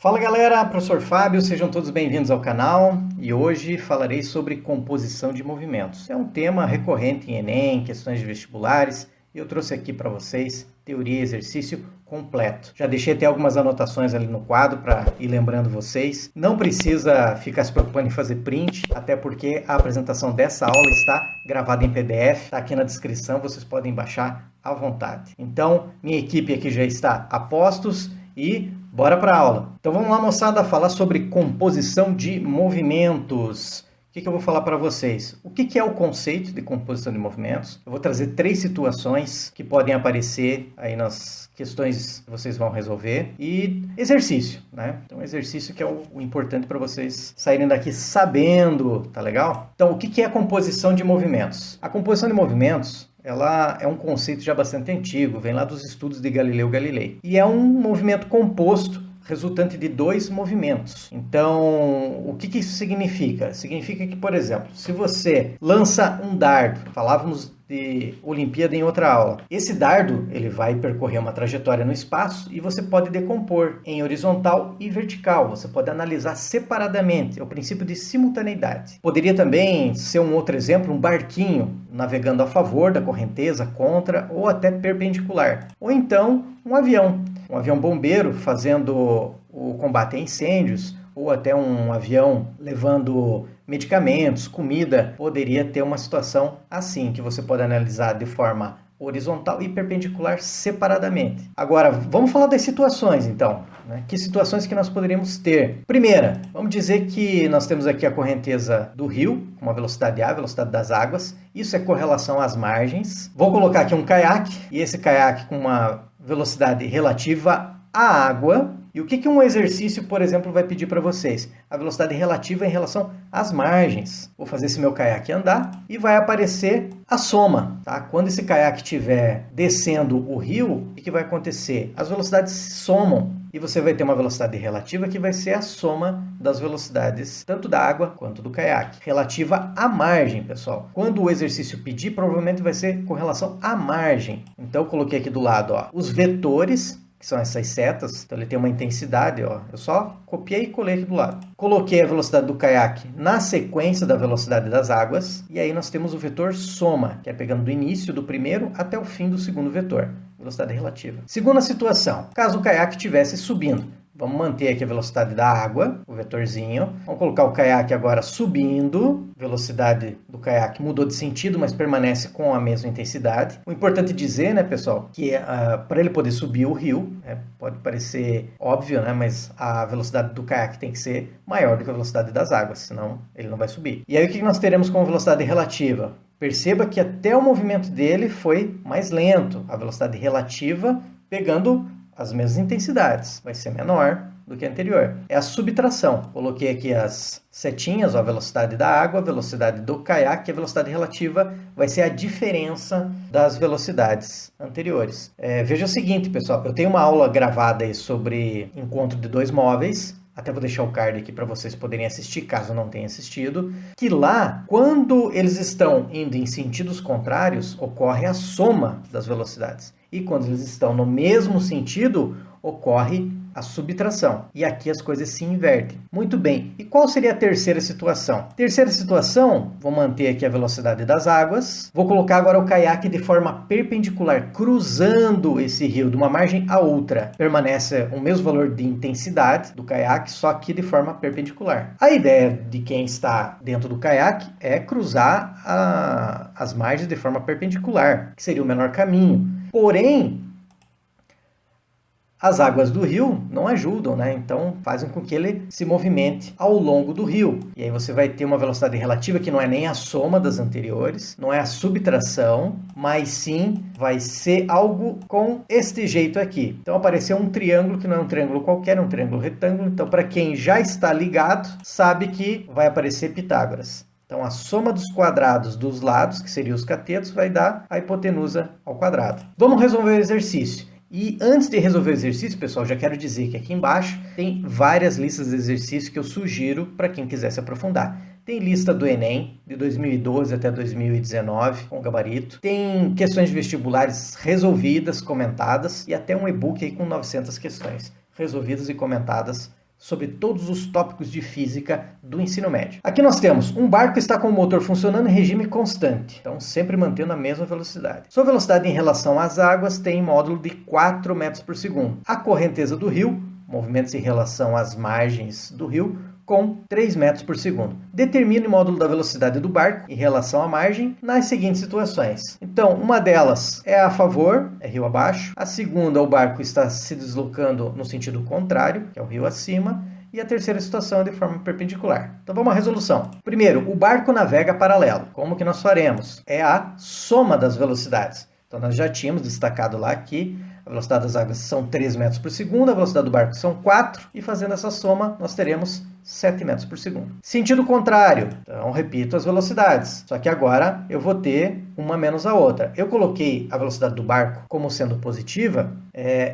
Fala galera, professor Fábio, sejam todos bem-vindos ao canal e hoje falarei sobre composição de movimentos. É um tema recorrente em Enem, questões de vestibulares, e eu trouxe aqui para vocês teoria e exercício completo. Já deixei até algumas anotações ali no quadro para ir lembrando vocês. Não precisa ficar se preocupando em fazer print, até porque a apresentação dessa aula está gravada em PDF, está aqui na descrição, vocês podem baixar à vontade. Então, minha equipe aqui já está a postos e bora para a aula. Então vamos lá, moçada, falar sobre composição de movimentos. O que eu vou falar para vocês? O que é o conceito de composição de movimentos? Eu vou trazer 3 situações que podem aparecer aí nas questões que vocês vão resolver. E exercício, né? Então exercício que é o importante para vocês saírem daqui sabendo, tá legal? Então o que é a composição de movimentos? A composição de movimentos ela é um conceito já bastante antigo, vem lá dos estudos de Galileu Galilei. E é um movimento composto resultante de 2 movimentos. Então, o que isso significa? Significa que, por exemplo, se você lança um dardo, falávamos de Olimpíada em outra aula. Esse dardo, ele vai percorrer uma trajetória no espaço e você pode decompor em horizontal e vertical. Você pode analisar separadamente. É o princípio de simultaneidade. Poderia também ser um outro exemplo, um barquinho navegando a favor da correnteza, contra ou até perpendicular. Ou então, um avião bombeiro fazendo o combate a incêndios, ou até um avião levando medicamentos, comida, poderia ter uma situação assim, que você pode analisar de forma horizontal e perpendicular separadamente. Agora, vamos falar das situações, então. Né? Que situações que nós poderíamos ter? Primeira, vamos dizer que nós temos aqui a correnteza do rio, com uma velocidade A, velocidade das águas. Isso é correlação às margens. Vou colocar aqui um caiaque, e esse caiaque com uma velocidade relativa à água. E o que um exercício, por exemplo, vai pedir para vocês? A velocidade relativa em relação às margens. Vou fazer esse meu caiaque andar e vai aparecer a soma. Tá? Quando esse caiaque estiver descendo o rio, o que vai acontecer? As velocidades se somam e você vai ter uma velocidade relativa que vai ser a soma das velocidades tanto da água quanto do caiaque. Relativa à margem, pessoal. Quando o exercício pedir, provavelmente vai ser com relação à margem. Então, eu coloquei aqui do lado os vetores, que são essas setas, então ele tem uma intensidade, eu só copiei e colei aqui do lado. Coloquei a velocidade do caiaque na sequência da velocidade das águas, e aí nós temos o vetor soma, que é pegando do início do primeiro até o fim do segundo vetor, velocidade relativa. Segunda situação, caso o caiaque estivesse subindo, vamos manter aqui a velocidade da água, o vetorzinho. Vamos colocar o caiaque agora subindo. Velocidade do caiaque mudou de sentido, mas permanece com a mesma intensidade. O importante dizer, né, pessoal, que para ele poder subir o rio, pode parecer óbvio, né, mas a velocidade do caiaque tem que ser maior do que a velocidade das águas, senão ele não vai subir. E aí o que nós teremos como velocidade relativa? Perceba que até o movimento dele foi mais lento. A velocidade relativa pegando as mesmas intensidades, vai ser menor do que a anterior. É a subtração. Coloquei aqui as setinhas, a velocidade da água, a velocidade do caiaque, a velocidade relativa vai ser a diferença das velocidades anteriores. Veja o seguinte, pessoal, eu tenho uma aula gravada aí sobre encontro de 2 móveis, até vou deixar o card aqui para vocês poderem assistir, caso não tenham assistido, que lá, quando eles estão indo em sentidos contrários, ocorre a soma das velocidades. E quando eles estão no mesmo sentido, ocorre a subtração. E aqui as coisas se invertem. Muito bem. E qual seria a terceira situação? Terceira situação, vou manter aqui a velocidade das águas. Vou colocar agora o caiaque de forma perpendicular, cruzando esse rio de uma margem a outra. Permanece o mesmo valor de intensidade do caiaque, só que de forma perpendicular. A ideia de quem está dentro do caiaque é cruzar as margens de forma perpendicular, que seria o menor caminho. Porém, as águas do rio não ajudam, né? Então fazem com que ele se movimente ao longo do rio. E aí você vai ter uma velocidade relativa que não é nem a soma das anteriores, não é a subtração, mas sim vai ser algo com este jeito aqui. Então apareceu um triângulo que não é um triângulo qualquer, é um triângulo retângulo. Então para quem já está ligado, sabe que vai aparecer Pitágoras. Então, a soma dos quadrados dos lados, que seriam os catetos, vai dar a hipotenusa ao quadrado. Vamos resolver o exercício. E antes de resolver o exercício, pessoal, já quero dizer que aqui embaixo tem várias listas de exercícios que eu sugiro para quem quiser se aprofundar. Tem lista do Enem, de 2012 até 2019, com gabarito. Tem questões de vestibulares resolvidas, comentadas, e até um e-book aí com 900 questões resolvidas e comentadas sobre todos os tópicos de física do ensino médio. Aqui nós temos um barco que está com o motor funcionando em regime constante, então sempre mantendo a mesma velocidade. Sua velocidade em relação às águas tem módulo de 4 metros por segundo. A correnteza do rio, movimentos em relação às margens do rio, com 3 metros por segundo. Determine o módulo da velocidade do barco em relação à margem nas seguintes situações. Então, uma delas é a favor, é rio abaixo. A segunda, o barco está se deslocando no sentido contrário, que é o rio acima. E a terceira situação é de forma perpendicular. Então vamos à resolução. Primeiro, o barco navega paralelo. Como que nós faremos? É a soma das velocidades. Então nós já tínhamos destacado lá que a velocidade das águas são 3 metros por segundo, a velocidade do barco são 4, e fazendo essa soma nós teremos 7 metros por segundo. Sentido contrário, então repito as velocidades, só que agora eu vou ter uma menos a outra. Eu coloquei a velocidade do barco como sendo positiva,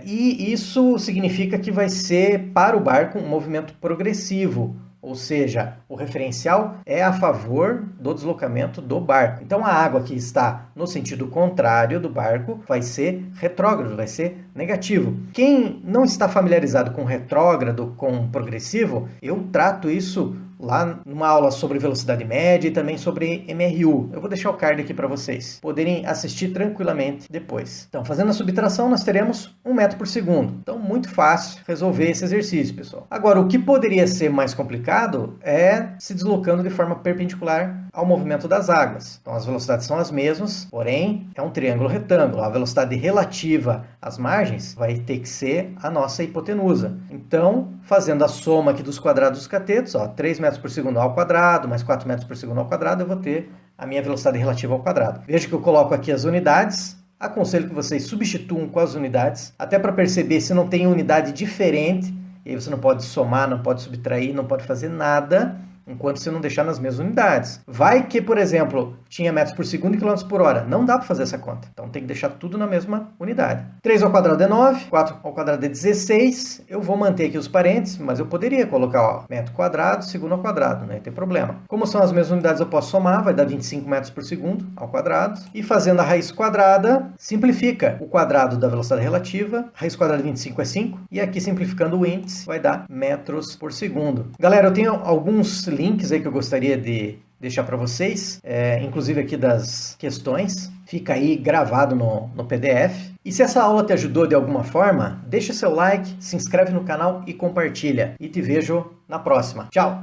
e isso significa que vai ser para o barco um movimento progressivo. Ou seja, o referencial é a favor do deslocamento do barco. Então, a água que está no sentido contrário do barco vai ser retrógrado, vai ser negativo. Quem não está familiarizado com retrógrado, com progressivo, eu trato isso lá numa aula sobre velocidade média e também sobre MRU. Eu vou deixar o card aqui para vocês poderem assistir tranquilamente depois. Então, fazendo a subtração, nós teremos 1 metro por segundo. Então, muito fácil resolver esse exercício, pessoal. Agora, o que poderia ser mais complicado é se deslocando de forma perpendicular ao movimento das águas. Então, as velocidades são as mesmas, porém, é um triângulo retângulo. A velocidade relativa às margens vai ter que ser a nossa hipotenusa. Então, fazendo a soma aqui dos quadrados dos catetos, 3 metros por segundo ao quadrado, mais 4 metros por segundo ao quadrado, eu vou ter a minha velocidade relativa ao quadrado. Veja que eu coloco aqui as unidades. Aconselho que vocês substituam com as unidades, até para perceber se não tem unidade diferente. E aí você não pode somar, não pode subtrair, não pode fazer nada enquanto você não deixar nas mesmas unidades. Vai que, por exemplo, tinha metros por segundo e quilômetros por hora. Não dá para fazer essa conta. Então tem que deixar tudo na mesma unidade. 3 ao quadrado é 9, 4 ao quadrado é 16. Eu vou manter aqui os parênteses, mas eu poderia colocar metro quadrado, segundo ao quadrado, não tem problema. Como são as mesmas unidades, eu posso somar, vai dar 25 metros por segundo ao quadrado. E fazendo a raiz quadrada, simplifica o quadrado da velocidade relativa. Raiz quadrada de 25 é 5. E aqui, simplificando o índice, vai dar metros por segundo. Galera, eu tenho alguns links aí que eu gostaria de deixar para vocês, inclusive aqui das questões, fica aí gravado no PDF. E se essa aula te ajudou de alguma forma, deixa seu like, se inscreve no canal e compartilha. E te vejo na próxima. Tchau!